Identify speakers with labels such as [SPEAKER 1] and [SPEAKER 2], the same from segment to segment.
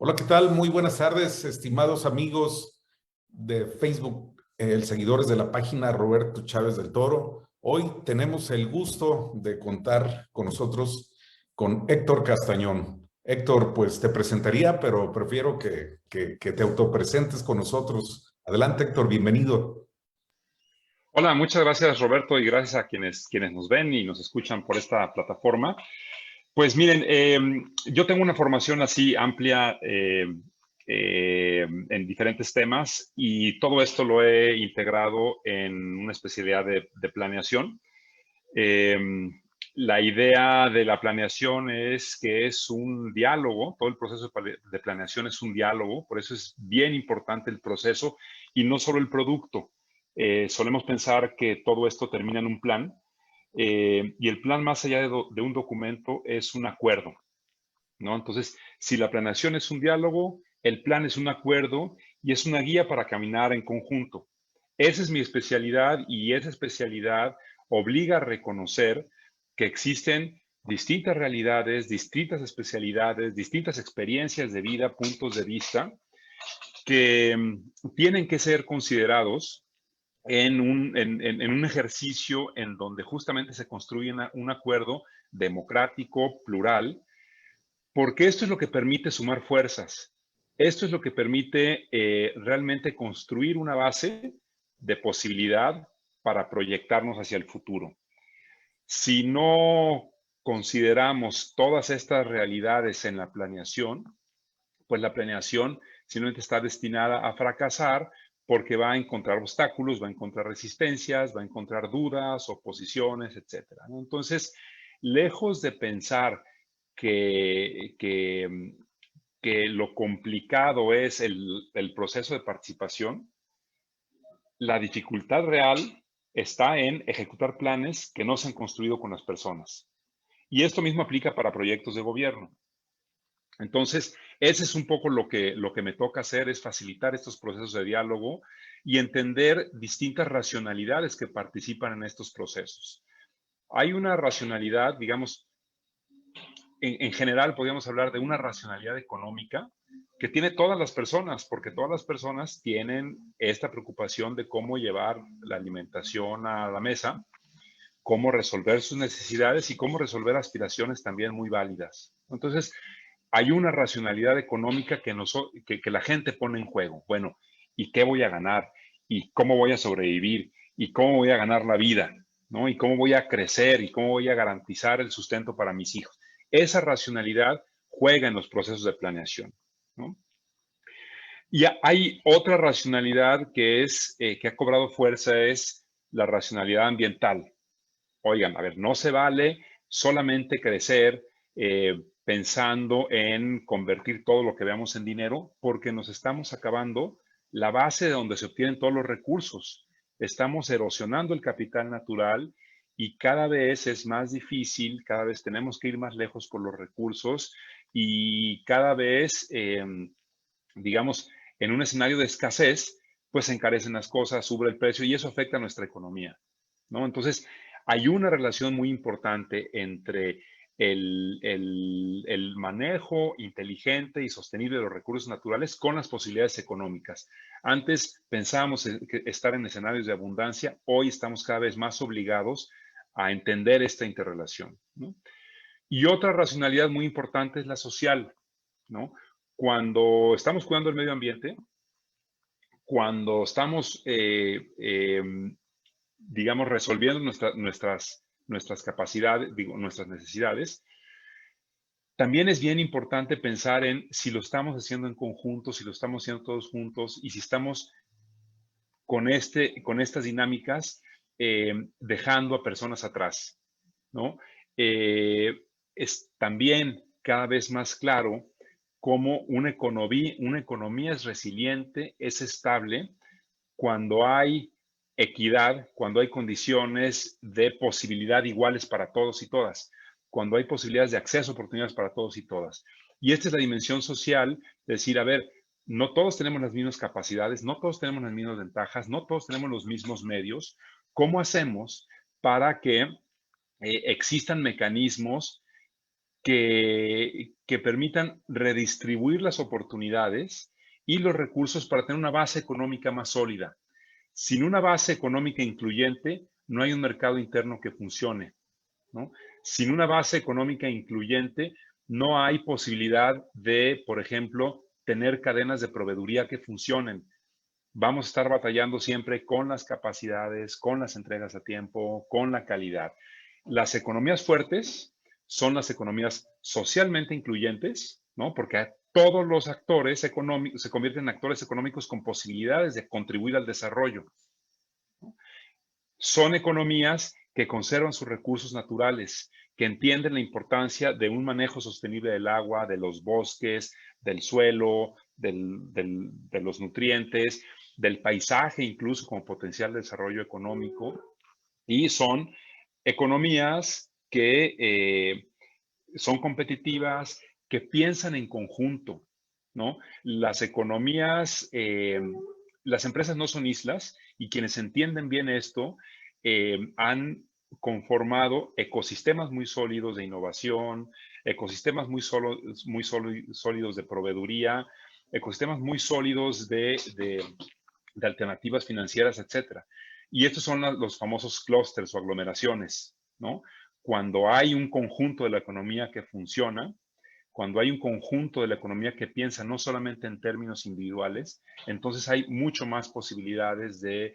[SPEAKER 1] Hola, ¿qué tal? Muy buenas tardes, estimados amigos de Facebook, seguidores de la página Roberto Chávez del Toro. Hoy tenemos el gusto de contar con nosotros con Héctor Castañón. Héctor, pues te presentaría, pero prefiero que te autopresentes con nosotros. Adelante, Héctor, bienvenido.
[SPEAKER 2] Hola, muchas gracias Roberto y gracias a quienes nos ven y nos escuchan por esta plataforma. Pues miren, yo tengo una formación así amplia en diferentes temas y todo esto lo he integrado en una especialidad de planeación. Eh, la idea de la planeación es que es un diálogo, todo el proceso de planeación es un diálogo, por eso es bien importante el proceso y no solo el producto. Solemos pensar que todo esto termina en un plan y el plan más allá de un documento es un acuerdo, ¿no? Entonces, si la planeación es un diálogo, el plan es un acuerdo y es una guía para caminar en conjunto. Esa es mi especialidad y esa especialidad obliga a reconocer que existen distintas realidades, distintas especialidades, distintas experiencias de vida, puntos de vista que tienen que ser considerados en un ejercicio en donde justamente se construye un acuerdo democrático, plural, porque esto es lo que permite sumar fuerzas. Esto es lo que permite realmente construir una base de posibilidad para proyectarnos hacia el futuro. Si no consideramos todas estas realidades en la planeación, pues la planeación simplemente está destinada a fracasar porque va a encontrar obstáculos, va a encontrar resistencias, va a encontrar dudas, oposiciones, etcétera, ¿no? Entonces, lejos de pensar que, que, que lo complicado es el proceso de participación, la dificultad real está en ejecutar planes que no se han construido con las personas. Y esto mismo aplica para proyectos de gobierno. Entonces, ese es un poco lo que me toca hacer, es facilitar estos procesos de diálogo y entender distintas racionalidades que participan en estos procesos. Hay una racionalidad, digamos, en general podríamos hablar de una racionalidad económica que tiene todas las personas, porque todas las personas tienen esta preocupación de cómo llevar la alimentación a la mesa, cómo resolver sus necesidades y cómo resolver aspiraciones también muy válidas. Entonces, hay una racionalidad económica que la gente pone en juego. Bueno, ¿y qué voy a ganar? ¿Y cómo voy a sobrevivir? ¿Y cómo voy a ganar la vida? ¿No? ¿Y cómo voy a crecer? ¿Y cómo voy a garantizar el sustento para mis hijos? Esa racionalidad juega en los procesos de planeación, ¿no? Y hay otra racionalidad que ha cobrado fuerza, es la racionalidad ambiental. Oigan, a ver, no se vale solamente crecer pensando en convertir todo lo que veamos en dinero, porque nos estamos acabando la base de donde se obtienen todos los recursos. Estamos erosionando el capital natural y cada vez es más difícil, cada vez tenemos que ir más lejos por los recursos y cada vez, digamos, en un escenario de escasez, pues se encarecen las cosas, sube el precio y eso afecta a nuestra economía, ¿no? Entonces, hay una relación muy importante entre el manejo inteligente y sostenible de los recursos naturales con las posibilidades económicas. Antes pensábamos estar en escenarios de abundancia, hoy estamos cada vez más obligados a entender esta interrelación, ¿no? Y otra racionalidad muy importante es la social, ¿no? Cuando estamos cuidando el medio ambiente, cuando estamos digamos, resolviendo nuestras capacidades, digo, nuestras necesidades, también es bien importante pensar en si lo estamos haciendo en conjunto, si lo estamos haciendo todos juntos y si estamos con estas dinámicas dejando a personas atrás, ¿no? Es también cada vez más claro cómo una economía es resiliente, es estable, cuando hay equidad, cuando hay condiciones de posibilidad iguales para todos y todas, cuando hay posibilidades de acceso a oportunidades para todos y todas. Y esta es la dimensión social, de decir, a ver, no todos tenemos las mismas capacidades, no todos tenemos las mismas ventajas, no todos tenemos los mismos medios. ¿Cómo hacemos para que existan mecanismos que permitan redistribuir las oportunidades y los recursos para tener una base económica más sólida. Sin una base económica incluyente, no hay un mercado interno que funcione, ¿no? Sin una base económica incluyente, no hay posibilidad de, por ejemplo, tener cadenas de proveeduría que funcionen. Vamos a estar batallando siempre con las capacidades, con las entregas a tiempo, con la calidad. Las economías fuertes son las economías socialmente incluyentes, ¿no? Porque todos los actores económicos se convierten en actores económicos con posibilidades de contribuir al desarrollo. Son economías que conservan sus recursos naturales, que entienden la importancia de un manejo sostenible del agua, de los bosques, del suelo, de los nutrientes, del paisaje, incluso como potencial de desarrollo económico. Y son economías que son competitivas, que piensan en conjunto, ¿no? Las economías, las empresas no son islas y quienes entienden bien esto han conformado ecosistemas muy sólidos de innovación, ecosistemas muy sólidos de proveeduría, ecosistemas muy sólidos de alternativas financieras, etcétera. Y estos son los famosos clústeres o aglomeraciones, ¿no? Cuando hay un conjunto de la economía que funciona, cuando hay un conjunto de la economía que piensa no solamente en términos individuales, entonces hay mucho más posibilidades de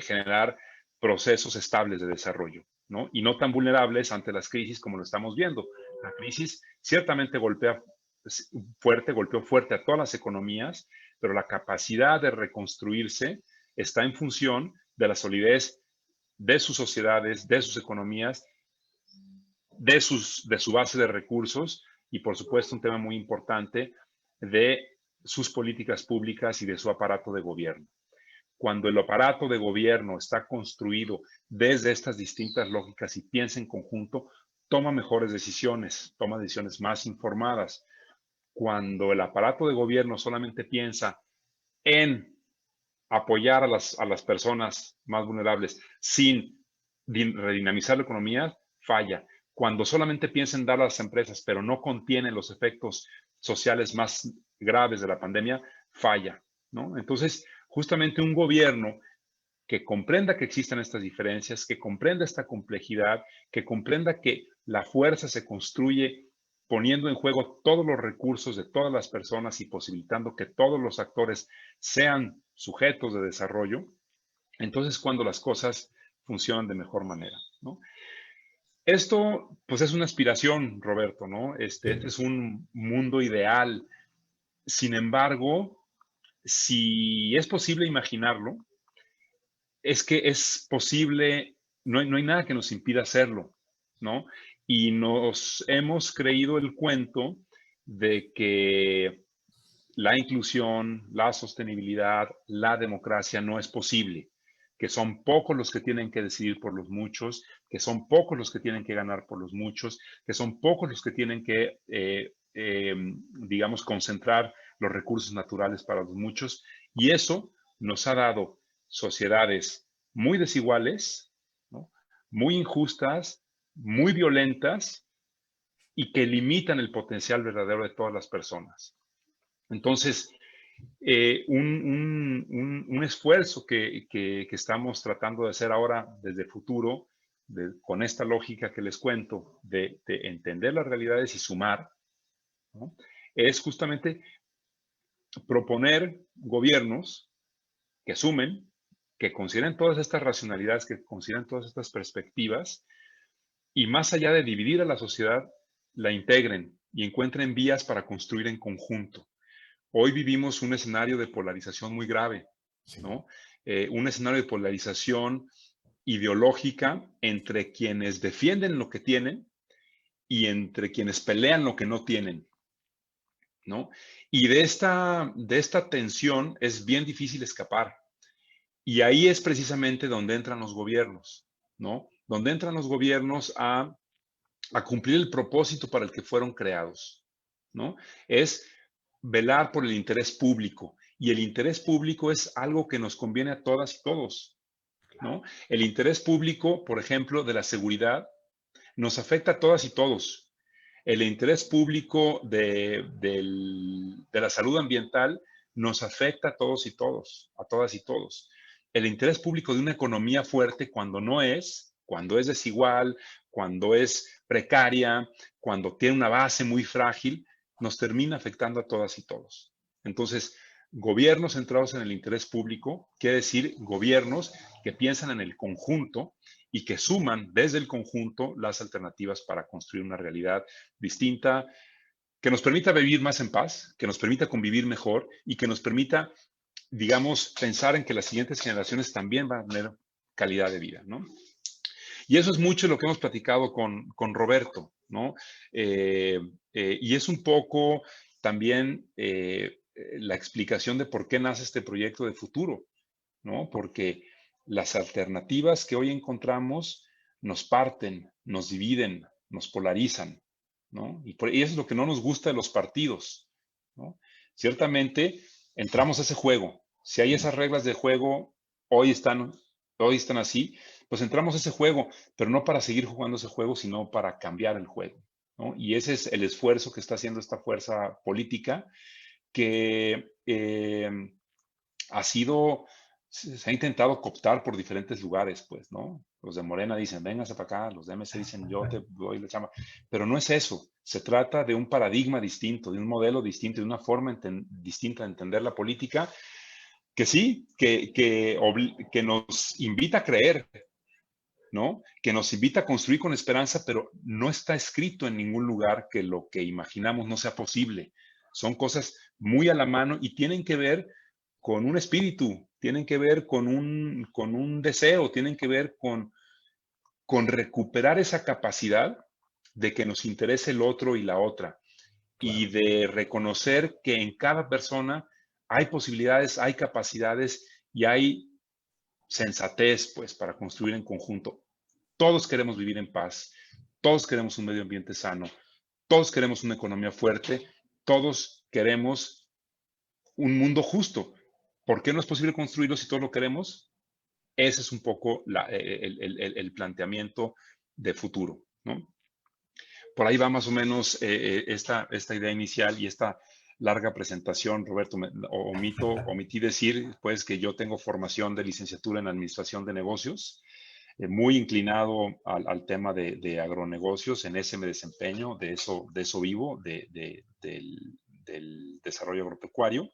[SPEAKER 2] generar procesos estables de desarrollo, ¿no? Y no tan vulnerables ante las crisis como lo estamos viendo. La crisis ciertamente golpeó fuerte a todas las economías, pero la capacidad de reconstruirse está en función de la solidez de sus sociedades, de sus economías, de su base de recursos y, por supuesto, un tema muy importante de sus políticas públicas y de su aparato de gobierno. Cuando el aparato de gobierno está construido desde estas distintas lógicas y piensa en conjunto, toma mejores decisiones, toma decisiones más informadas. Cuando el aparato de gobierno solamente piensa en apoyar a las personas más vulnerables sin redinamizar la economía, falla. Cuando solamente piensa en dar a las empresas, pero no contiene los efectos sociales más graves de la pandemia, falla, ¿no? Entonces, justamente un gobierno que comprenda que existen estas diferencias, que comprenda esta complejidad, que comprenda que la fuerza se construye poniendo en juego todos los recursos de todas las personas y posibilitando que todos los actores sean sujetos de desarrollo, entonces cuando las cosas funcionan de mejor manera, ¿no? Esto, pues, es una aspiración, Roberto, ¿no? Este es un mundo ideal. Sin embargo, si es posible imaginarlo, es que es posible, no hay nada que nos impida hacerlo, ¿no? Y nos hemos creído el cuento de que la inclusión, la sostenibilidad, la democracia no es posible, que son pocos los que tienen que decidir por los muchos, que son pocos los que tienen que ganar por los muchos, que son pocos los que tienen que, digamos, concentrar los recursos naturales para los muchos. Y eso nos ha dado sociedades muy desiguales, ¿no? Muy injustas, muy violentas y que limitan el potencial verdadero de todas las personas. Entonces, un esfuerzo que estamos tratando de hacer ahora desde futuro, con esta lógica que les cuento, de entender las realidades y sumar, ¿no? Es justamente proponer gobiernos que sumen, que consideren todas estas racionalidades, que consideren todas estas perspectivas y más allá de dividir a la sociedad, la integren y encuentren vías para construir en conjunto. Hoy vivimos un escenario de polarización muy grave,
[SPEAKER 1] Sí.
[SPEAKER 2] ¿no? Un escenario de polarización ideológica entre quienes defienden lo que tienen y entre quienes pelean lo que no tienen, ¿no? Y de esta tensión es bien difícil escapar. Y ahí es precisamente donde entran los gobiernos, ¿no? Donde entran los gobiernos a cumplir el propósito para el que fueron creados, ¿no? Es velar por el interés público. Y el interés público es algo que nos conviene a todas y todos, ¿no? El interés público, por ejemplo, de la seguridad, nos afecta a todas y todos. El interés público de la salud ambiental nos afecta a todos y todos, a todas y todos. El interés público de una economía fuerte cuando es desigual, cuando es precaria, cuando tiene una base muy frágil, nos termina afectando a todas y todos. Entonces, gobiernos centrados en el interés público quiere decir gobiernos que piensan en el conjunto y que suman desde el conjunto las alternativas para construir una realidad distinta, que nos permita vivir más en paz, que nos permita convivir mejor y que nos permita, digamos, pensar en que las siguientes generaciones también van a tener calidad de vida, ¿no? Y eso es mucho lo que hemos platicado con Roberto, ¿no? Y es un poco también la explicación de por qué nace este proyecto de futuro, ¿no? Porque las alternativas que hoy encontramos nos parten, nos dividen, nos polarizan, ¿no? Y eso es lo que no nos gusta de los partidos, ¿no? Ciertamente entramos a ese juego. Si hay esas reglas de juego, hoy están, hoy están así, pues entramos a ese juego, pero no para seguir jugando ese juego, sino para cambiar el juego, ¿no? Y ese es el esfuerzo que está haciendo esta fuerza política que se ha intentado cooptar por diferentes lugares, pues, ¿no? Los de Morena dicen, véngase para acá, los de MC dicen, yo te doy la chamba. Pero no es eso. Se trata de un paradigma distinto, de un modelo distinto, de una forma distinta de entender la política, que sí, que nos invita a creer, ¿no? Que nos invita a construir con esperanza, pero no está escrito en ningún lugar que lo que imaginamos no sea posible. Son cosas muy a la mano y tienen que ver con un espíritu, tienen que ver con un deseo, tienen que ver con recuperar esa capacidad de que nos interese el otro y la otra y
[SPEAKER 1] Claro.
[SPEAKER 2] de reconocer que en cada persona hay posibilidades, hay capacidades y hay sensatez, pues, para construir en conjunto. Todos queremos vivir en paz, todos queremos un medio ambiente sano, todos queremos una economía fuerte, todos queremos un mundo justo. ¿Por qué no es posible construirlo si todos lo queremos? Ese es un poco el planteamiento de futuro, ¿no? Por ahí va más o menos esta idea inicial y esta larga presentación, Roberto. Omití decir, pues, que yo tengo formación de licenciatura en Administración de Negocios, muy inclinado al tema de agronegocios. En ese me desempeño, de eso vivo, del desarrollo agropecuario.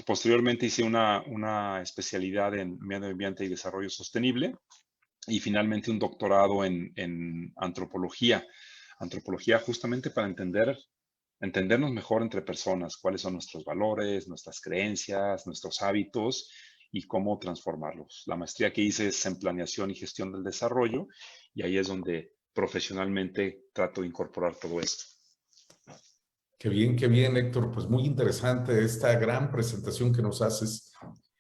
[SPEAKER 2] Posteriormente hice una especialidad en medio ambiente y desarrollo sostenible y finalmente un doctorado en antropología. Antropología justamente para entendernos mejor entre personas, cuáles son nuestros valores, nuestras creencias, nuestros hábitos y cómo transformarlos. La maestría que hice es en planeación y gestión del desarrollo y ahí es donde profesionalmente trato de incorporar todo esto.
[SPEAKER 1] Qué bien, Héctor. Pues muy interesante esta gran presentación que nos haces,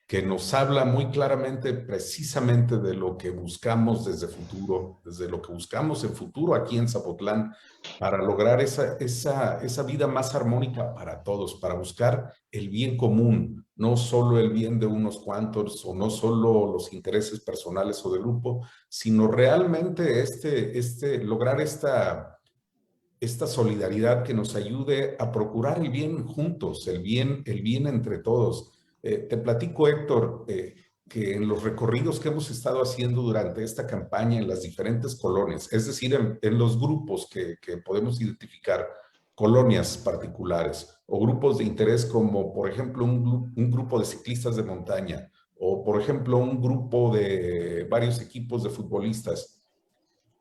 [SPEAKER 1] que nos habla muy claramente precisamente de lo que buscamos desde futuro, desde lo que buscamos en futuro aquí en Zapotlán, para lograr esa vida más armónica para todos, para buscar el bien común, no solo el bien de unos cuantos o no solo los intereses personales o de grupo, sino realmente lograr esta solidaridad que nos ayude a procurar el bien juntos, el bien entre todos. Te platico, Héctor, que en los recorridos que hemos estado haciendo durante esta campaña en las diferentes colonias, es decir, en los grupos que podemos identificar, colonias particulares o grupos de interés como, por ejemplo, un grupo de ciclistas de montaña o, por ejemplo, un grupo de varios equipos de futbolistas,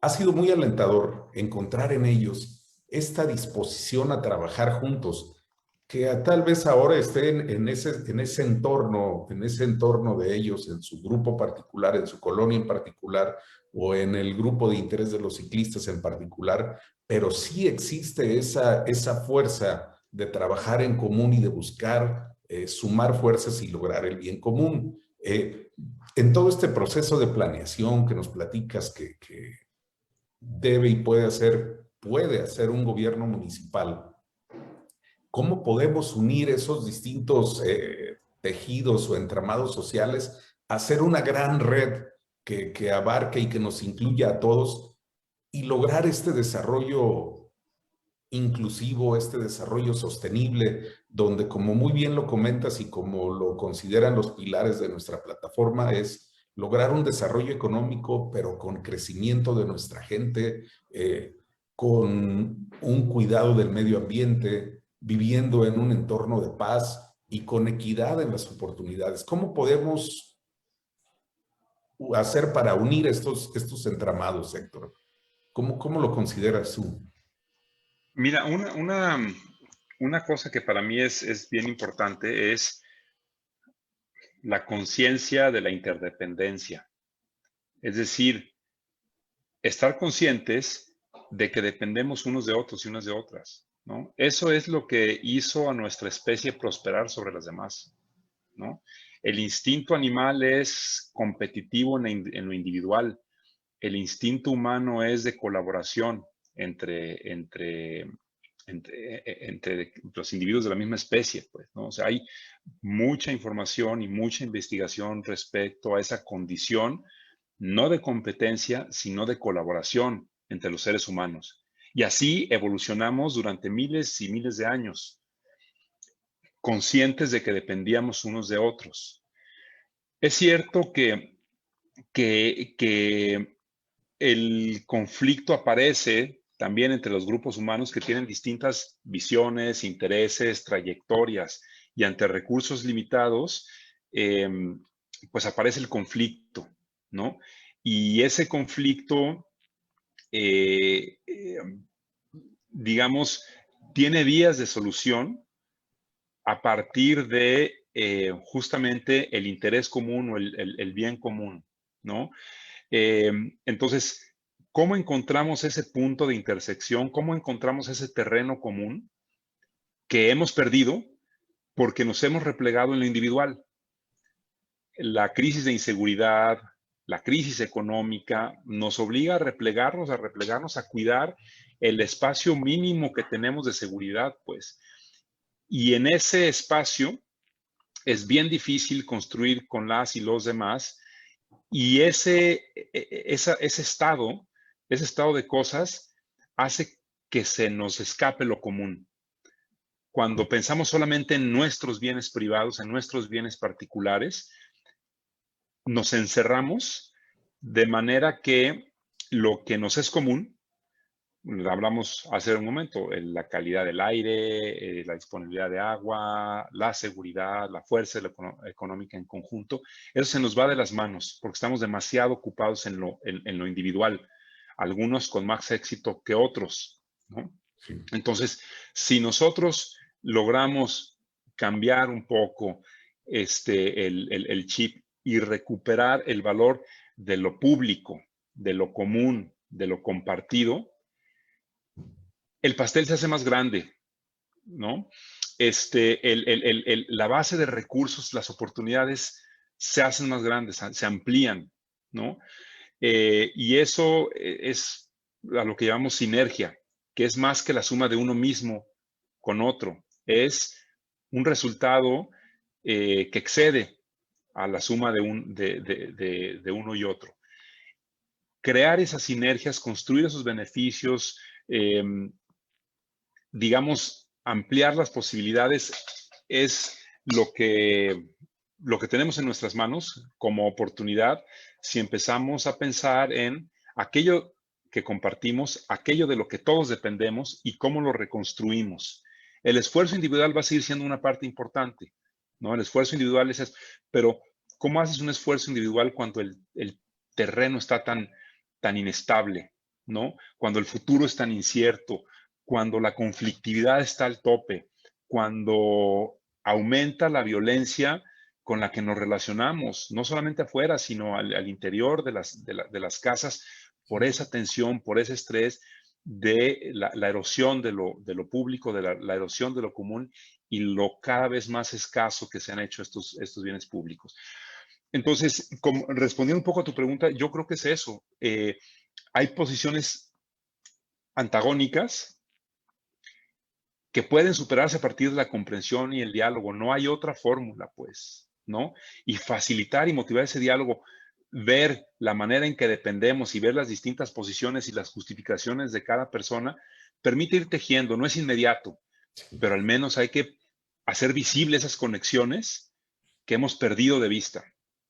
[SPEAKER 1] ha sido muy alentador encontrar en ellos esta disposición a trabajar juntos, que tal vez ahora estén en ese entorno de ellos, en su grupo particular, en su colonia en particular, o en el grupo de interés de los ciclistas en particular, pero sí existe esa fuerza de trabajar en común y de buscar sumar fuerzas y lograr el bien común. En todo este proceso de planeación que nos platicas que debe y puede hacer un gobierno municipal, ¿cómo podemos unir esos distintos tejidos o entramados sociales a hacer una gran red que abarque y que nos incluya a todos y lograr este desarrollo inclusivo, este desarrollo sostenible, donde como muy bien lo comentas y como lo consideran los pilares de nuestra plataforma, es lograr un desarrollo económico, pero con crecimiento de nuestra gente, con un cuidado del medio ambiente, viviendo en un entorno de paz y con equidad en las oportunidades. ¿Cómo podemos hacer para unir estos entramados, Héctor? ¿Cómo lo consideras tú?
[SPEAKER 2] Mira, una cosa que para mí es bien importante es la conciencia de la interdependencia. Es decir, estar conscientes de que dependemos unos de otros y unas de otras, ¿no? Eso es lo que hizo a nuestra especie prosperar sobre las demás, ¿no? El instinto animal es competitivo en lo individual. El instinto humano es de colaboración entre los individuos de la misma especie, pues, ¿no? O sea, hay mucha información y mucha investigación respecto a esa condición, no de competencia, sino de colaboración entre los seres humanos. Y así evolucionamos durante miles y miles de años, conscientes de que dependíamos unos de otros. Es cierto que el conflicto aparece también entre los grupos humanos que tienen distintas visiones, intereses, trayectorias, y ante recursos limitados, eh, pues aparece el conflicto, ¿no? Y ese conflicto, eh, eh, digamos, tiene vías de solución a partir de justamente el interés común o el bien común, ¿no? Eh, entonces, ¿cómo encontramos ese punto de intersección? ¿Cómo encontramos ese terreno común que hemos perdido porque nos hemos replegado en lo individual? La crisis de inseguridad, la crisis económica nos obliga a replegarnos, a cuidar el espacio mínimo que tenemos de seguridad, pues. Y en ese espacio es bien difícil construir con las y los demás. Y ese estado de cosas hace que se nos escape lo común. Cuando pensamos solamente en nuestros bienes privados, en nuestros bienes particulares, nos encerramos de manera que lo que nos es común, hablamos hace un momento, la calidad del aire, la disponibilidad de agua, la seguridad, la fuerza económica en conjunto, eso se nos va de las manos porque estamos demasiado ocupados en lo individual, algunos con más éxito que otros, ¿no?
[SPEAKER 1] Sí.
[SPEAKER 2] Entonces, si nosotros logramos cambiar un poco el chip y recuperar el valor de lo público, de lo común, de lo compartido, el pastel se hace más grande, ¿no? La base de recursos, las oportunidades se hacen más grandes, se amplían, ¿no? Y eso es a lo que llamamos sinergia, que es más que la suma de uno mismo con otro. Es un resultado que excede a la suma de uno y otro. Crear esas sinergias, construir esos beneficios, digamos, ampliar las posibilidades es lo que tenemos en nuestras manos como oportunidad si empezamos a pensar en aquello que compartimos, aquello de lo que todos dependemos y cómo lo reconstruimos. El esfuerzo individual va a seguir siendo una parte importante, ¿no? El esfuerzo individual es eso, pero ¿cómo haces un esfuerzo individual cuando el terreno está tan inestable, ¿no? Cuando el futuro es tan incierto, cuando la conflictividad está al tope, cuando aumenta la violencia con la que nos relacionamos, no solamente afuera, sino al interior de las casas, por esa tensión, por ese estrés de la erosión de lo público, de la erosión de lo común y lo cada vez más escaso que se han hecho estos bienes públicos. Entonces, respondiendo un poco a tu pregunta, yo creo que es eso. Hay posiciones antagónicas que pueden superarse a partir de la comprensión y el diálogo. No hay otra fórmula, pues, ¿no? Y facilitar y motivar ese diálogo. ver la manera en que dependemos y ver las distintas posiciones y las justificaciones de cada persona, permite ir tejiendo. No es inmediato, pero al menos hay que hacer visibles esas conexiones que hemos perdido de vista,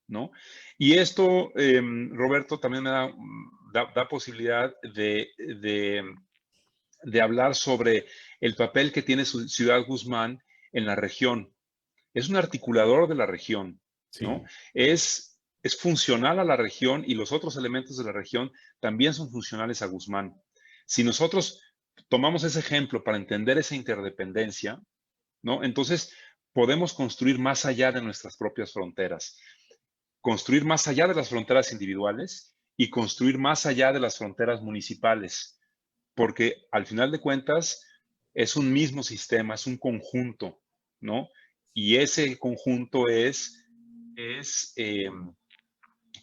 [SPEAKER 2] ¿no? Y esto, Roberto, también me da posibilidad de hablar sobre el papel que tiene Ciudad Guzmán en la región. Es un articulador de la región, ¿no?
[SPEAKER 1] Sí,
[SPEAKER 2] Es funcional a la región y los otros elementos de la región también son funcionales a Guzmán. Si nosotros tomamos ese ejemplo para entender esa interdependencia, ¿no? Entonces podemos construir más allá de nuestras propias fronteras, construir más allá de las fronteras individuales y construir más allá de las fronteras municipales, porque al final de cuentas es un mismo sistema, es un conjunto, ¿no? Y ese conjunto es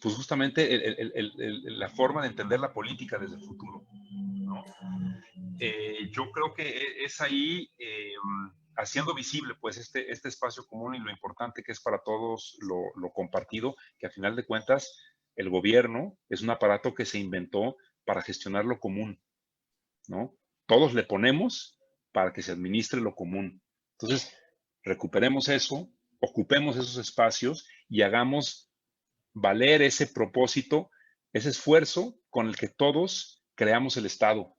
[SPEAKER 2] pues justamente la forma de entender la política desde el futuro, ¿no? Yo creo que es ahí haciendo visible pues este espacio común y lo importante que es para todos lo compartido, que a final de cuentas el gobierno es un aparato que se inventó para gestionar lo común, ¿no? Todos le ponemos para que se administre lo común. Entonces, recuperemos eso, ocupemos esos espacios y hagamos valer ese propósito, ese esfuerzo con el que todos creamos el Estado.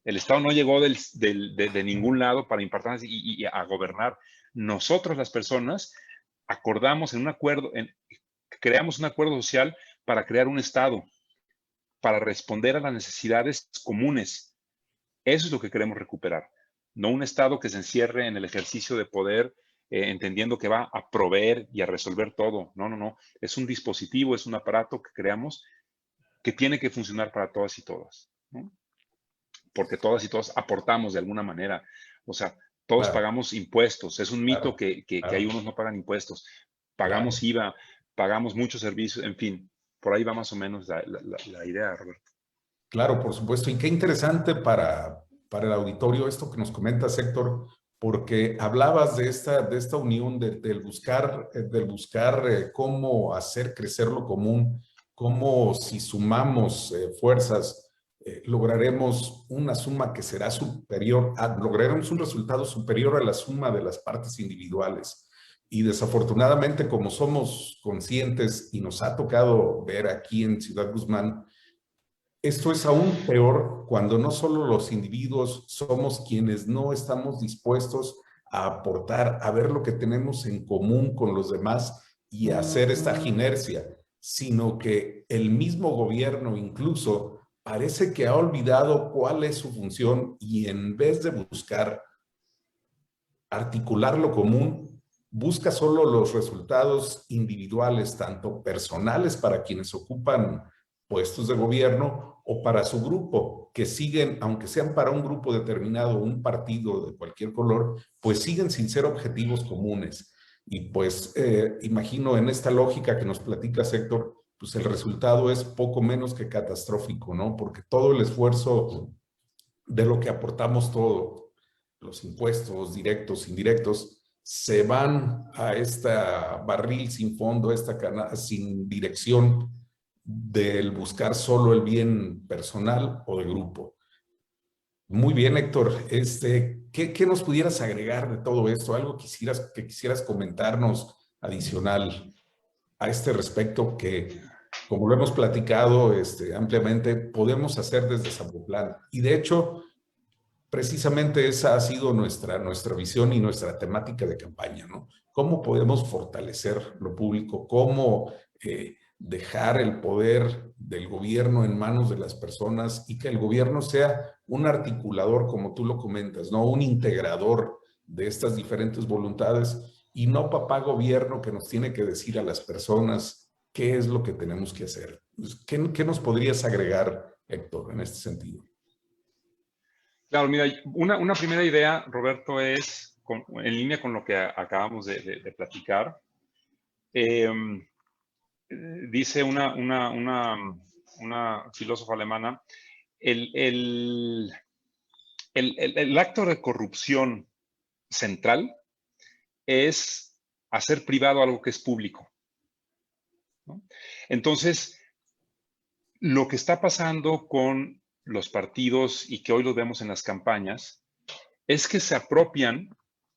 [SPEAKER 2] El Estado no llegó de ningún lado para impartirnos y a gobernar. Nosotros, las personas, acordamos en un acuerdo, creamos un acuerdo social para crear un Estado, para responder a las necesidades comunes. Eso es lo que queremos recuperar. No un Estado que se encierre en el ejercicio de poder, entendiendo que va a proveer y a resolver todo. No, no, no. Es un dispositivo, es un aparato que creamos que tiene que funcionar para todas y todas, ¿no? Porque todas y todos aportamos de alguna manera. O sea, todos
[SPEAKER 1] claro,
[SPEAKER 2] pagamos impuestos. Es un mito
[SPEAKER 1] claro,
[SPEAKER 2] que hay
[SPEAKER 1] claro,
[SPEAKER 2] unos no pagan impuestos. Pagamos
[SPEAKER 1] claro.
[SPEAKER 2] IVA, pagamos muchos servicios, en fin. Por ahí va más o menos la idea, Roberto.
[SPEAKER 1] Claro, por supuesto. Y qué interesante para el auditorio esto que nos comentas, Héctor, porque hablabas de esta unión, del buscar cómo hacer crecer lo común, cómo si sumamos fuerzas, lograremos una suma que será superior, lograremos un resultado superior a la suma de las partes individuales. Y desafortunadamente, como somos conscientes y nos ha tocado ver aquí en Ciudad Guzmán, esto es aún peor cuando no solo los individuos somos quienes no estamos dispuestos a aportar, a ver lo que tenemos en común con los demás y a hacer esta inercia, sino que el mismo gobierno incluso parece que ha olvidado cuál es su función y en vez de buscar articular lo común, busca solo los resultados individuales, tanto personales para quienes ocupan puestos de gobierno o para su grupo, que siguen, aunque sean para un grupo determinado, un partido de cualquier color, pues siguen sin ser objetivos comunes. Y pues imagino en esta lógica que nos platica Héctor, pues el resultado es poco menos que catastrófico, ¿no? Porque todo el esfuerzo de lo que aportamos todo, los impuestos directos, indirectos, se van a esta barril sin fondo, a esta canasta sin dirección del buscar solo el bien personal o de grupo. Muy bien, Héctor. ¿Qué nos pudieras agregar de todo esto? ¿Algo que quisieras comentarnos adicional a este respecto que, como lo hemos platicado ampliamente, podemos hacer desde Zapotlán? Y de hecho, precisamente esa ha sido nuestra visión y nuestra temática de campaña, ¿no? ¿Cómo podemos fortalecer lo público? ¿Cómo dejar el poder del gobierno en manos de las personas y que el gobierno sea un articulador, como tú lo comentas, ¿no? Un integrador de estas diferentes voluntades y no papá gobierno que nos tiene que decir a las personas qué es lo que tenemos que hacer? ¿Qué nos podrías agregar, Héctor, en este sentido?
[SPEAKER 2] Claro, mira, una primera idea, Roberto, es en línea con lo que acabamos de platicar. Dice una filósofa alemana, el, el, el acto de corrupción central es hacer privado algo que es público, ¿no? Entonces, Lo que está pasando con los partidos y que hoy lo vemos en las campañas es que se apropian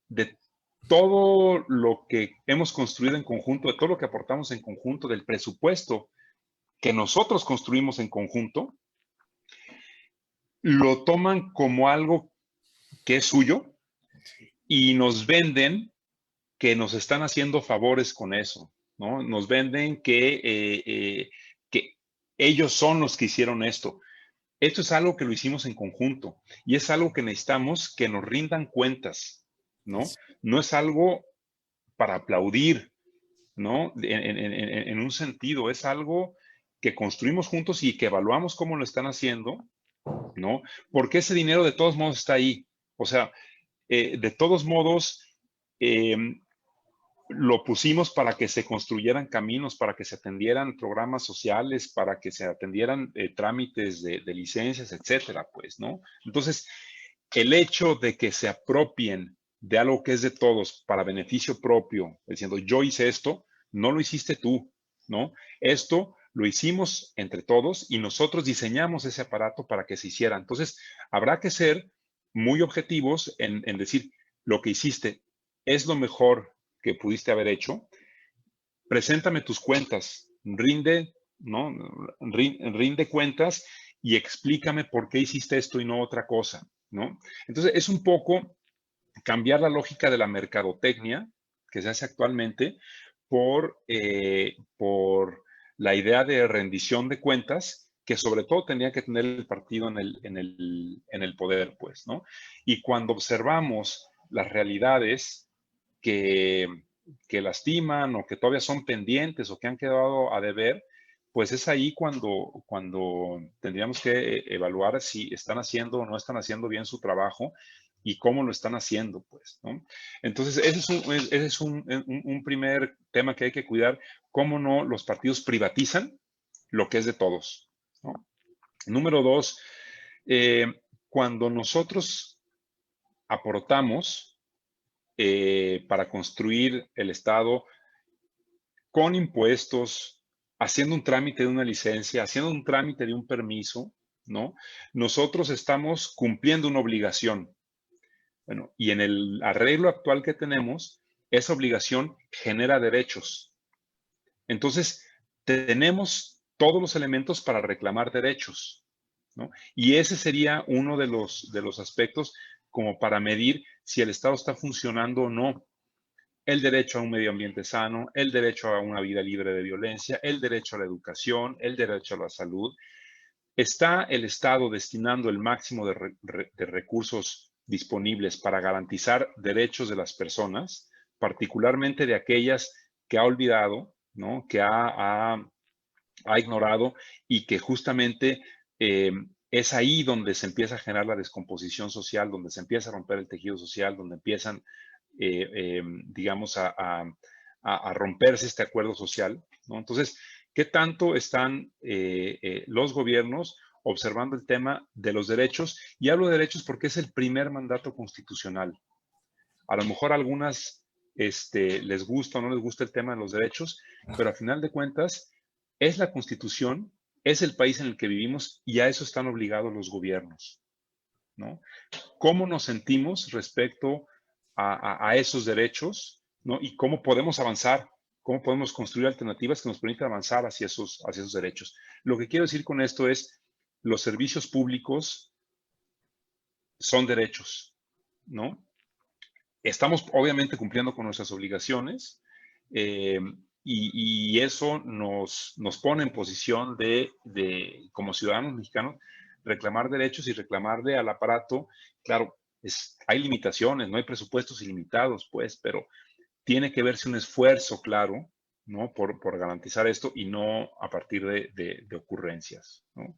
[SPEAKER 2] de todo lo que hemos construido en conjunto, de todo lo que aportamos en conjunto, del presupuesto que nosotros construimos en conjunto, lo toman como algo que es suyo y nos venden que nos están haciendo favores con eso, ¿no? Nos venden que ellos son los que hicieron esto. Esto es algo que lo hicimos en conjunto y es algo que necesitamos que nos rindan cuentas, ¿no? No es algo para aplaudir, ¿no? En un sentido, es algo que construimos juntos y que evaluamos cómo lo están haciendo, ¿no? Porque ese dinero de todos modos está ahí. O sea, de todos modos, eh, lo pusimos para que se construyeran caminos, para que se atendieran programas sociales, para que se atendieran trámites de licencias, etcétera, pues, ¿no? Entonces, el hecho de que se apropien de algo que es de todos para beneficio propio, diciendo yo hice esto, no lo hiciste tú, ¿no? Esto lo hicimos entre todos y nosotros diseñamos ese aparato para que se hiciera. Entonces, habrá que ser muy objetivos en decir lo que hiciste es lo mejor que pudiste haber hecho. Preséntame tus cuentas, rinde, ¿no? Rinde cuentas y explícame por qué hiciste esto y no otra cosa, ¿no? Entonces, es un poco cambiar la lógica de la mercadotecnia que se hace actualmente por la idea de rendición de cuentas que sobre todo tendría que tener el partido en el poder, pues, ¿no? Y cuando observamos las realidades que, que lastiman o que todavía son pendientes o que han quedado a deber, pues es ahí cuando tendríamos que evaluar si están haciendo o no están haciendo bien su trabajo y cómo lo están haciendo, pues, ¿no? Entonces, ese es un primer tema que hay que cuidar, cómo no los partidos privatizan lo que es de todos, ¿no? Número dos, eh, cuando nosotros aportamos para construir el Estado con impuestos, haciendo un trámite de una licencia, haciendo un trámite de un permiso, ¿no? Nosotros estamos cumpliendo una obligación. Bueno, y en el arreglo actual que tenemos, esa obligación genera derechos. Entonces, tenemos todos los elementos para reclamar derechos, ¿no? Y ese sería uno de los aspectos como para medir si el Estado está funcionando o no. El derecho a un medio ambiente sano, el derecho a una vida libre de violencia, el derecho a la educación, el derecho a la salud. ¿Está el Estado destinando el máximo de recursos disponibles para garantizar derechos de las personas, particularmente de aquellas que ha olvidado, ¿no? Que ha ignorado y que justamente es ahí donde se empieza a generar la descomposición social, donde se empieza a romper el tejido social, donde empiezan, digamos, a romperse este acuerdo social, ¿no? Entonces, ¿qué tanto están los gobiernos observando el tema de los derechos? Y hablo de derechos porque es el primer mandato constitucional. A lo mejor a algunas les gusta o no les gusta el tema de los derechos, pero a final de cuentas es la Constitución, es el país en el que vivimos y a eso están obligados los gobiernos, ¿no? ¿Cómo nos sentimos respecto a esos derechos, ¿no? Y cómo podemos avanzar, cómo podemos construir alternativas que nos permitan avanzar hacia esos derechos. Lo que quiero decir con esto es, los servicios públicos son derechos, ¿no? Estamos obviamente cumpliendo con nuestras obligaciones eh, y eso nos pone en posición como ciudadanos mexicanos, reclamar derechos y reclamarle al aparato. Claro, hay limitaciones, no hay presupuestos ilimitados, pues, pero tiene que verse un esfuerzo, claro, ¿no? Por garantizar esto y no a partir de ocurrencias, ¿no?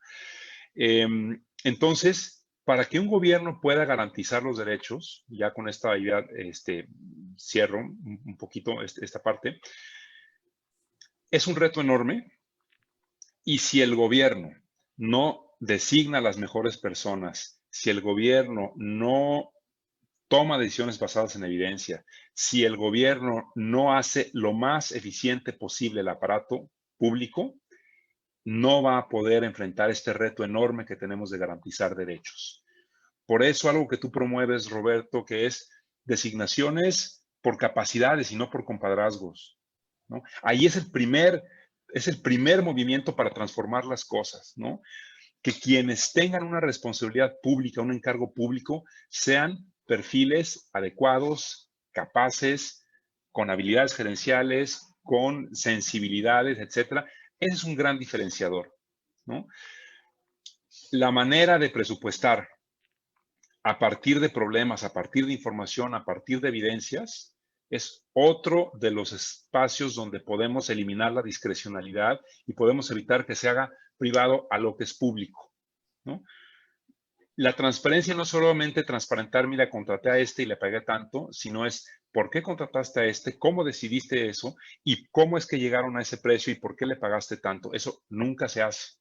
[SPEAKER 2] Entonces, para que un gobierno pueda garantizar los derechos, ya con esta idea cierro un poquito esta parte, es un reto enorme y si el gobierno no designa a las mejores personas, si el gobierno no toma decisiones basadas en evidencia, si el gobierno no hace lo más eficiente posible el aparato público, no va a poder enfrentar este reto enorme que tenemos de garantizar derechos. Por eso algo que tú promueves, Roberto, que es designaciones por capacidades y no por compadrazgos, ¿no? Ahí es el primer movimiento para transformar las cosas, ¿no? Que quienes tengan una responsabilidad pública, un encargo público, sean perfiles adecuados, capaces, con habilidades gerenciales, con sensibilidades, etcétera. Ese es un gran diferenciador, ¿no? La manera de presupuestar a partir de problemas, a partir de información, a partir de evidencias, es otro de los espacios donde podemos eliminar la discrecionalidad y podemos evitar que se haga privado a lo que es público, ¿no? La transparencia no solamente transparentar, mira, contraté a este y le pagué tanto, sino es por qué contrataste a este, cómo decidiste eso y cómo es que llegaron a ese precio y por qué le pagaste tanto. Eso nunca se hace.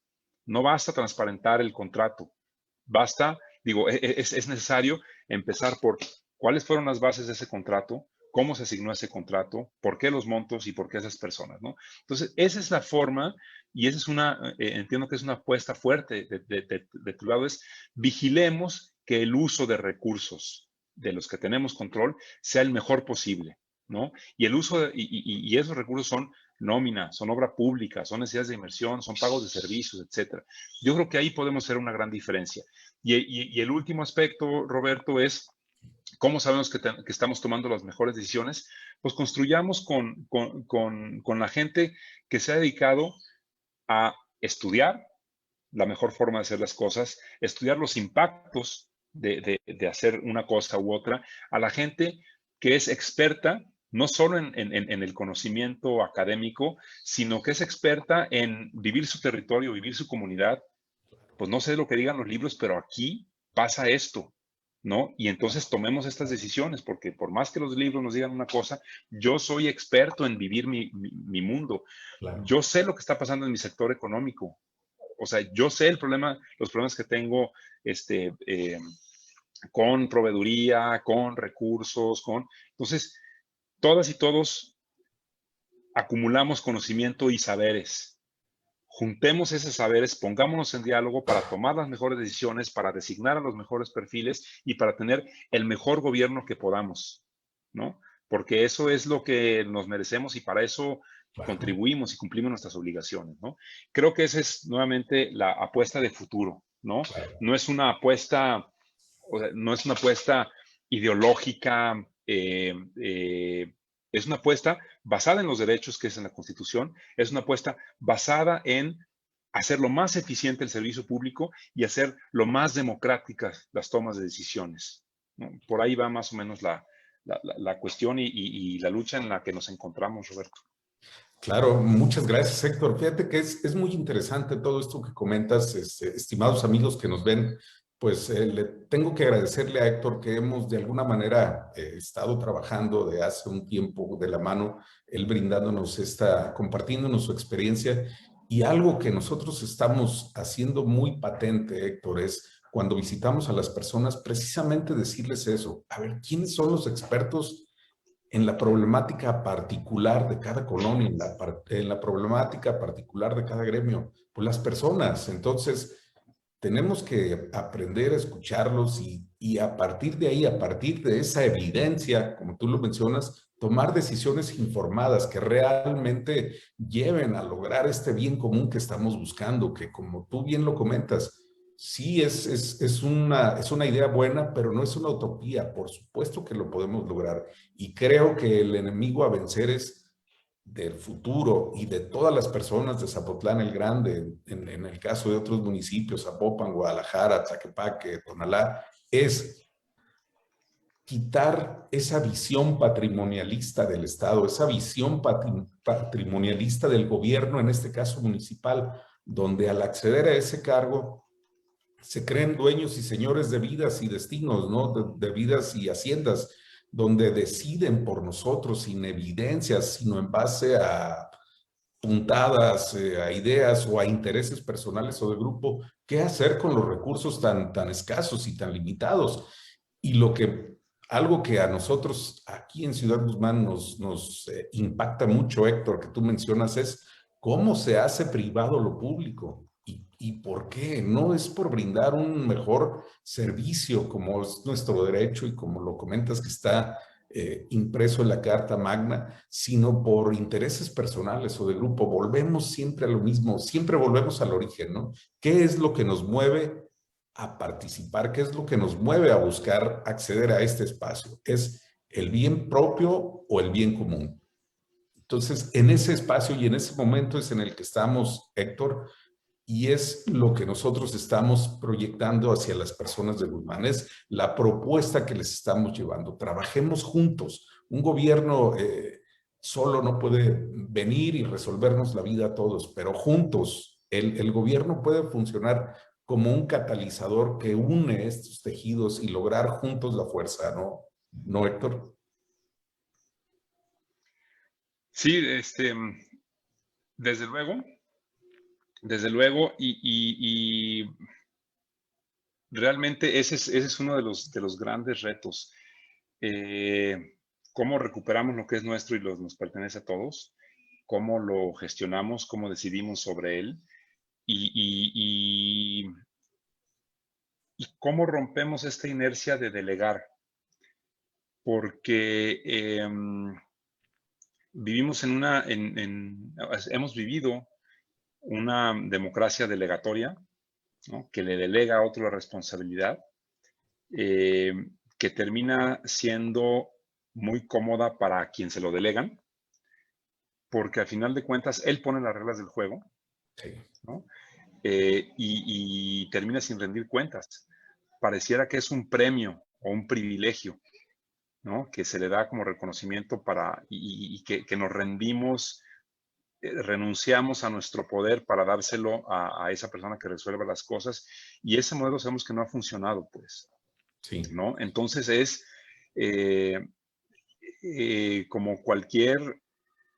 [SPEAKER 2] No basta transparentar el contrato. Basta, digo, es necesario empezar por cuáles fueron las bases de ese contrato, cómo se asignó ese contrato, por qué los montos y por qué esas personas, ¿no? Entonces, esa es la forma y esa es entiendo que es una apuesta fuerte de tu lado, es vigilemos que el uso de recursos de los que tenemos control sea el mejor posible, ¿no? Y el uso y esos recursos son nómina, son obra pública, son necesidades de inversión, son pagos de servicios, etcétera. Yo creo que ahí podemos hacer una gran diferencia. Y el último aspecto, Roberto, es cómo sabemos que estamos tomando las mejores decisiones. Pues construyamos con la gente que se ha dedicado a estudiar la mejor forma de hacer las cosas, estudiar los impactos de hacer una cosa u otra, a la gente que es experta no solo en el conocimiento académico, sino que es experta en vivir su territorio, vivir su comunidad. Pues no sé lo que digan los libros, pero aquí pasa esto, ¿no? Y entonces tomemos estas decisiones, porque por más que los libros nos digan una cosa, yo soy experto en vivir mi mundo.
[SPEAKER 1] Claro.
[SPEAKER 2] Yo sé lo que está pasando en mi sector económico. O sea, yo sé los problemas que tengo con proveeduría, con recursos, Entonces, todas y todos acumulamos conocimiento y saberes. Juntemos esos saberes, pongámonos en diálogo para tomar las mejores decisiones, para designar a los mejores perfiles y para tener el mejor gobierno que podamos, ¿no? Porque eso es lo que nos merecemos y para eso
[SPEAKER 1] Claro.
[SPEAKER 2] contribuimos y cumplimos nuestras obligaciones, ¿no? Creo que esa es nuevamente la apuesta de futuro, ¿no?
[SPEAKER 1] Claro.
[SPEAKER 2] No es una apuesta, o sea, no es una apuesta ideológica, es una apuesta basada en los derechos que es en la Constitución, es una apuesta basada en hacer lo más eficiente el servicio público y hacer lo más democráticas las tomas de decisiones, ¿no? Por ahí va más o menos la cuestión y la lucha en la que nos encontramos, Roberto.
[SPEAKER 1] Claro, muchas gracias, Héctor. Fíjate que es muy interesante todo esto que comentas, estimados amigos que nos ven. Pues le tengo que agradecerle a Héctor que hemos de alguna manera estado trabajando de hace un tiempo de la mano, él brindándonos compartiéndonos su experiencia y algo que nosotros estamos haciendo muy patente, Héctor, es cuando visitamos a las personas, precisamente decirles eso, a ver, ¿quiénes son los expertos en la problemática particular de cada colonia, en la problemática particular de cada gremio? Pues las personas. Entonces, tenemos que aprender a escucharlos y a partir de ahí, a partir de esa evidencia, como tú lo mencionas, tomar decisiones informadas que realmente lleven a lograr este bien común que estamos buscando, que como tú bien lo comentas, sí es una idea buena, pero no es una utopía. Por supuesto que lo podemos lograr. Y creo que el enemigo a vencer es del futuro y de todas las personas de Zapotlán el Grande, en el caso de otros municipios, Zapopan, Guadalajara, Tlaquepaque, Tonalá, es quitar esa visión patrimonialista del Estado, esa visión patrimonialista del gobierno, en este caso municipal, donde al acceder a ese cargo se creen dueños y señores de vidas y destinos, ¿no? De vidas y haciendas, donde deciden por nosotros sin evidencias, sino en base a puntadas, a ideas o a intereses personales o de grupo, qué hacer con los recursos tan escasos y tan limitados. Y algo que a nosotros aquí en Ciudad Guzmán nos impacta mucho, Héctor, que tú mencionas, es ¿Cómo se hace privado lo público? Y por qué? No es por brindar un mejor servicio, como es nuestro derecho y como lo comentas que está impreso en la Carta Magna, sino por intereses personales o de grupo. Volvemos siempre a lo mismo, siempre volvemos al origen, ¿no? ¿Qué es lo que nos mueve a participar? ¿Qué es lo que nos mueve a buscar acceder a este espacio? ¿Es el bien propio o el bien común? Entonces, en ese espacio y en ese momento es en el que estamos, Héctor, y es lo que nosotros estamos proyectando hacia las personas de Guzmán, es la propuesta que les estamos llevando. Trabajemos juntos. Un gobierno solo no puede venir y resolvernos la vida a todos, pero juntos el gobierno puede funcionar como un catalizador que une estos tejidos y lograr juntos la fuerza, ¿no? ¿No, Héctor?
[SPEAKER 2] Sí, desde luego, y realmente ese es uno de los grandes retos. Cómo recuperamos lo que es nuestro y nos pertenece a todos, cómo lo gestionamos, cómo decidimos sobre él y, y, y, y cómo rompemos esta inercia de delegar, porque vivimos hemos vivido una democracia delegatoria, ¿no? Que le delega a otro la responsabilidad, eh, que termina siendo muy cómoda para quien se lo delegan, porque al final de cuentas él pone las reglas del juego,
[SPEAKER 1] Sí.
[SPEAKER 2] ¿no? Y termina sin rendir cuentas. Pareciera que es un premio o un privilegio, ¿no? Que se le da como reconocimiento y que nos rendimos, renunciamos a nuestro poder para dárselo a esa persona que resuelve las cosas, y ese modelo sabemos que no ha funcionado, pues,
[SPEAKER 1] Sí.
[SPEAKER 2] ¿no? Entonces eh, como cualquier,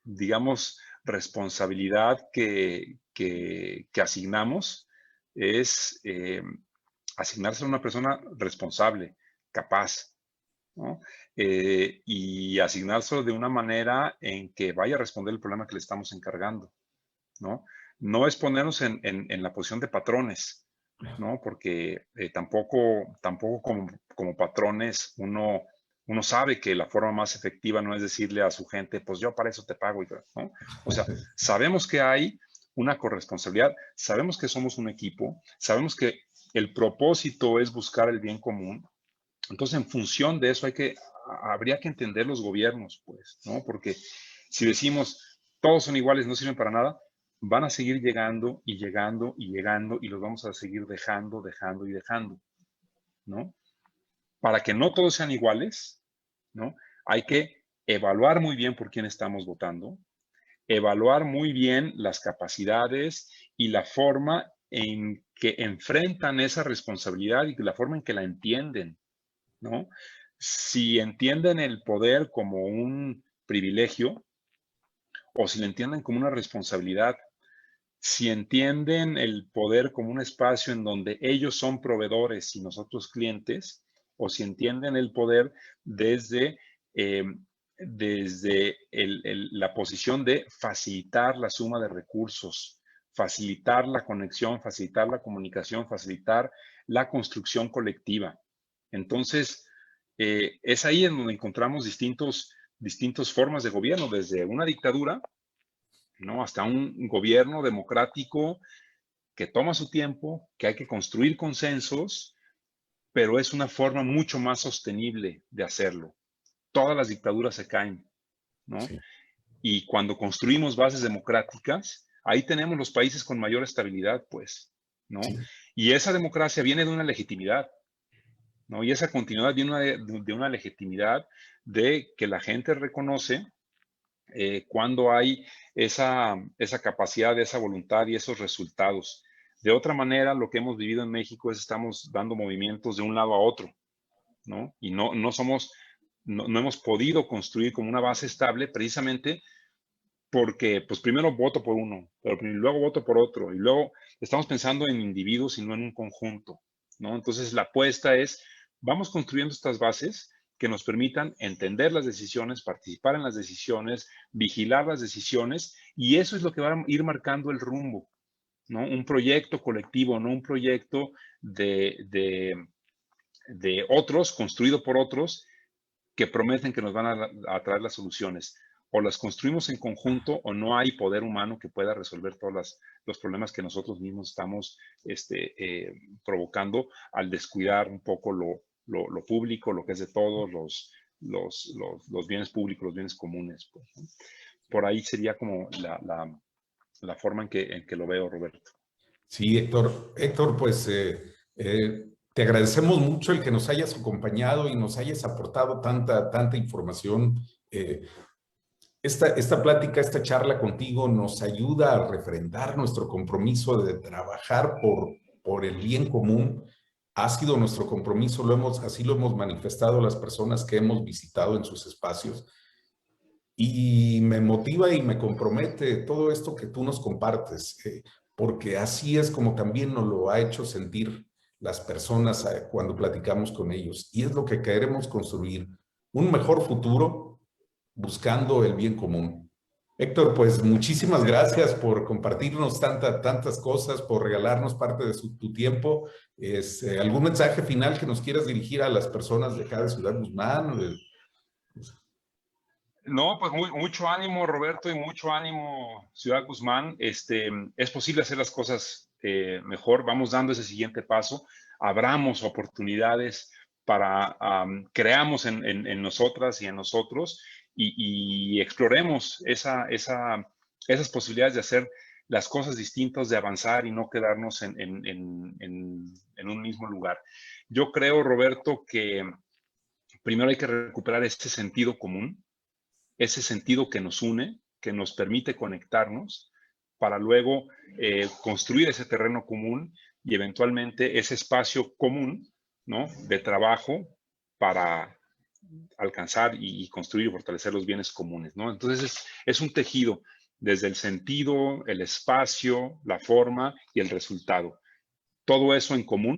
[SPEAKER 2] digamos, responsabilidad que asignamos, es asignarse a una persona responsable, capaz, ¿no? Y asignarse de una manera en que vaya a responder el problema que le estamos encargando, ¿no? No es ponernos en la posición de patrones, ¿no? Porque tampoco como patrones uno sabe que la forma más efectiva no es decirle a su gente, pues yo para eso te pago, ¿no? O sea, sabemos que hay una corresponsabilidad, sabemos que somos un equipo, sabemos que el propósito es buscar el bien común. Entonces, en función de eso habría que entender los gobiernos, pues, ¿no? Porque si decimos todos son iguales, no sirven para nada, van a seguir llegando y llegando y llegando y los vamos a seguir dejando, dejando y dejando, ¿no? Para que no todos sean iguales, ¿no? Hay que evaluar muy bien por quién estamos votando, evaluar muy bien las capacidades y la forma en que enfrentan esa responsabilidad y la forma en que la entienden, ¿no? Si entienden el poder como un privilegio o si lo entienden como una responsabilidad, si entienden el poder como un espacio en donde ellos son proveedores y nosotros clientes, o si entienden el poder desde, eh, la posición de facilitar la suma de recursos, facilitar la conexión, facilitar la comunicación, facilitar la construcción colectiva. Entonces, es ahí en donde encontramos distintas formas de gobierno, desde una dictadura, ¿no? Hasta un gobierno democrático que toma su tiempo, que hay que construir consensos, pero es una forma mucho más sostenible de hacerlo. Todas las dictaduras se caen, ¿no?
[SPEAKER 1] Sí.
[SPEAKER 2] Y cuando construimos bases democráticas, ahí tenemos los países con mayor estabilidad, pues, ¿no?
[SPEAKER 1] Sí.
[SPEAKER 2] Y esa democracia viene de una legitimidad, ¿no? Y esa continuidad viene de una legitimidad de que la gente reconoce cuando hay esa capacidad, esa voluntad y esos resultados. De otra manera, lo que hemos vivido en México es estamos dando movimientos de un lado a otro, ¿no? Y no hemos podido construir como una base estable precisamente porque, pues primero voto por uno, pero luego voto por otro, y luego estamos pensando en individuos y no en un conjunto, ¿no? Entonces la apuesta es, vamos construyendo estas bases que nos permitan entender las decisiones, participar en las decisiones, vigilar las decisiones, y eso es lo que va a ir marcando el rumbo, ¿no? Un proyecto colectivo, no un proyecto de otros, construido por otros, que prometen que nos van a traer las soluciones. O las construimos en conjunto o no hay poder humano que pueda resolver todos los problemas que nosotros mismos estamos provocando al descuidar un poco lo público, lo que es de todos, los bienes públicos, los bienes comunes. Pues, ¿no? Por ahí sería como la forma en que lo veo, Roberto.
[SPEAKER 1] Sí, Héctor. Héctor, pues te agradecemos mucho el que nos hayas acompañado y nos hayas aportado tanta información. Esta plática, esta charla contigo nos ayuda a refrendar nuestro compromiso de trabajar por el bien común. Ha sido nuestro compromiso, así lo hemos manifestado las personas que hemos visitado en sus espacios. Y me motiva y me compromete todo esto que tú nos compartes, porque así es como también nos lo ha hecho sentir las personas cuando platicamos con ellos. Y es lo que queremos construir, un mejor futuro buscando el bien común. Héctor, pues muchísimas gracias por compartirnos tantas cosas, por regalarnos parte de tu tiempo. ¿Algún mensaje final que nos quieras dirigir a las personas de acá de Ciudad Guzmán?
[SPEAKER 2] No, pues mucho ánimo, Roberto, y mucho ánimo, Ciudad Guzmán. Es posible hacer las cosas mejor. Vamos dando ese siguiente paso. Abramos oportunidades para, creamos en nosotras y en nosotros y exploremos esas posibilidades de hacer las cosas distintas, de avanzar y no quedarnos en un mismo lugar. Yo creo, Roberto, que primero hay que recuperar este sentido común, ese sentido que nos une, que nos permite conectarnos, para luego construir ese terreno común y eventualmente ese espacio común, ¿no?, de trabajo para alcanzar y construir y fortalecer los bienes comunes, ¿no? Entonces es un tejido desde el sentido, el espacio, la forma y el resultado. Todo eso en común